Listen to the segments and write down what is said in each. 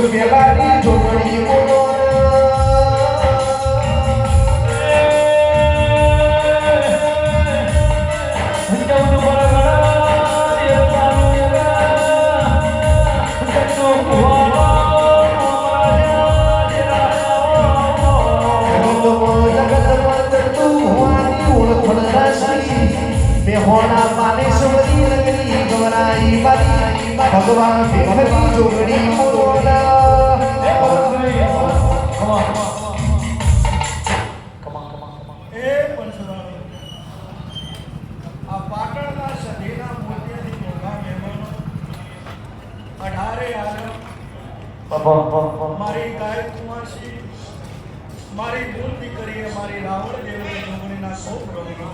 પેલાની જોગણી બોલો હોના પાને સુમરી લગની ગવરાઈ મારી ભગવાન ભેખની જોગણી બોલા એ પંચરાવ આ પાટણના સધીના મોતિયાથી મોગા મહેમાનો 18 આવ્યો મારી ગાય કુમાસી મારી મૂળ દીકરીએ મારી રાવણ દેવની જોગણીના ખૂબ રંગો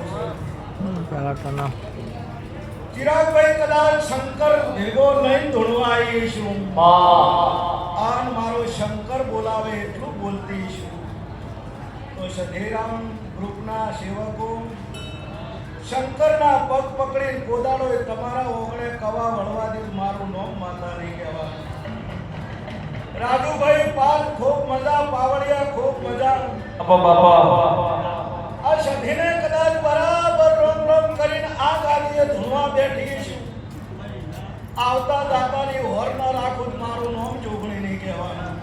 ચિરાગભાઈ કદાચ શંકર ભેગો લઈને ધોળવા આવી છું આન મારો શંકર બોલાવે એટલું બોલતી છું તો સધેરામ ગ્રુપના સેવકો શંકરના પગ પકડી કોદાળો તમારા ઓગણે કવા વળવા દે મારું નામ માતા નહીં કહેવા રાજુભાઈ પાલ ખૂબ મજા પાવડિયા ખૂબ મજા આ સધીને કદાચ બરાબર રોમ રોમ કરીને આ ગાડીએ ધૂળવા બેઠી છું આવતા દાતાની હોર ન રાખું મારું નામ જોગણી નહીં કહેવાના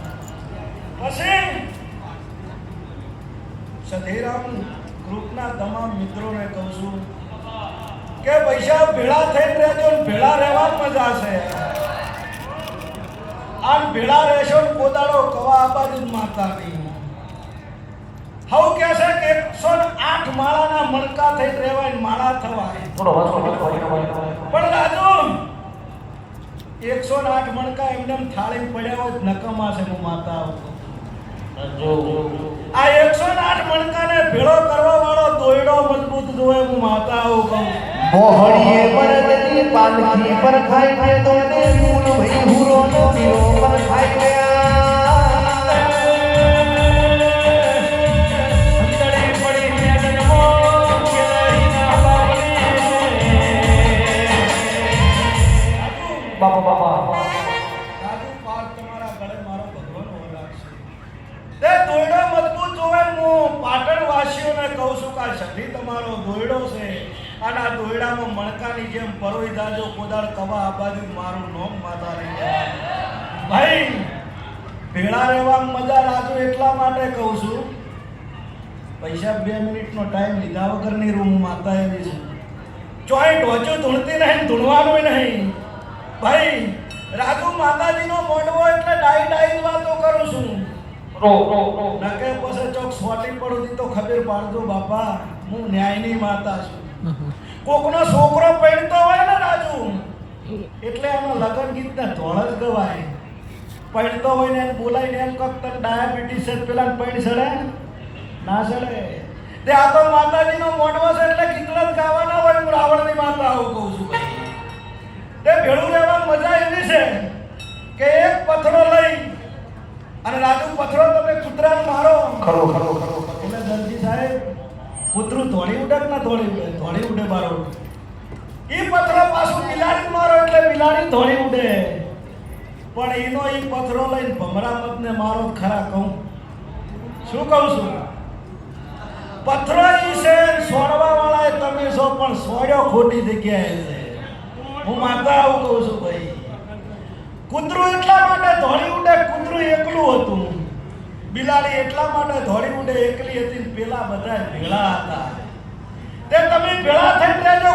પછી સધીરામ ગ્રુપના તમામ મિત્રોને કહું છું કે પૈસા ભેળા થઈને રહેજો ને ભેળા રહેવાની મજા છે આમ ભેળા રહેશો ને કોદાળો કવા આબાદી માતા નહીં હવ કે છે કે 108 માળાના મણકા થઈ રહેવાય માળા થવાય પણ રાજુ 108 મણકા એમને થાળી પડ્યા હોય નકમા છે હું માતા આ 108 મણકાને ભેળો કરવા વાળો દોયડો મજબૂત જોવે હું માતા આવું કહું મોહણીએ પરદની પાલખી પર ખાઈ કે તો ને મૂળ ભઈ હુરો નો પીરો પર ખાઈ ગયા બાપા રાજુ પાર તમારા ગળે મારો ભગવાન ઓળખશે તે દોયડો મજબૂત જોવે હું પાટણ વાસીઓને કહું છું કે સધી તમારો દોયડો છે અને આ દોયડામાં મણકાની જેમ પરોઈ જાજો કોદાળ કવા આબાદી મારું નામ માતા નહીં ભાઈ ભેળા રહેવામાં મજા રાજુ એટલા માટે કહું છું પૈસા 2 મિનિટનો ટાઈમ લીધા વગરની રૂમ માતા એવી છે ચોય ઢોચું ધૂણતી નહીં ધૂણવાનું નહીં ભાઈ રાજુ માતાજીનો મોઢવો એટલે ડાઈ વાતો કરું છું નકે પછી ચોક સોટી પડું તો ખબર પાડજો બાપા હું ન્યાયની માતા છું કોકનો છોકરો પૈણતો હોય ને રાજુ એટલે આનો લગન ગીતને ધોળ જ ગવાય પૈણતો હોય ને એને બોલાવીને એમ કક તને ડાયાબિટીસ છે પેલા પૈણ સડે ના સડે તે આ તો માતાજીનો મોઢવો છે એટલે ગીત જ ગાવાના હોય હું રાવણની માતા આવું કહું છું તે ભેળું રહેવા મજા એવી છે કે એક પથરો લઈ અને રાજુ પથરો તમે કૂતરાને મારો ખરો એટલે દરજી સાહેબ કૂતરું ધોળી ઉડે કે ના ધોળી ઉડે મારો ઈ પથરો પાછું બિલાડી મારો એટલે બિલાડી ધોળી ઉડે પણ એનો ઈ પથરો લઈને ભમરામતને મારો ખરા કહું શું કહું છું પથરો ઈ છે સોડવા વાળા તમે છો પણ સોડ્યો ખોટી જગ્યાએ છે હું માતા આવું કહું છું ભાઈ કૂતરું એટલા માટે ધોળી ઉડે કૂતરું એકલું હતું બિલાડી એટલા માટે ધોળી ઉડે એકલી હતી પેલા બધા ભેળા હતા તે તમે ભેળા થઈને રહેજો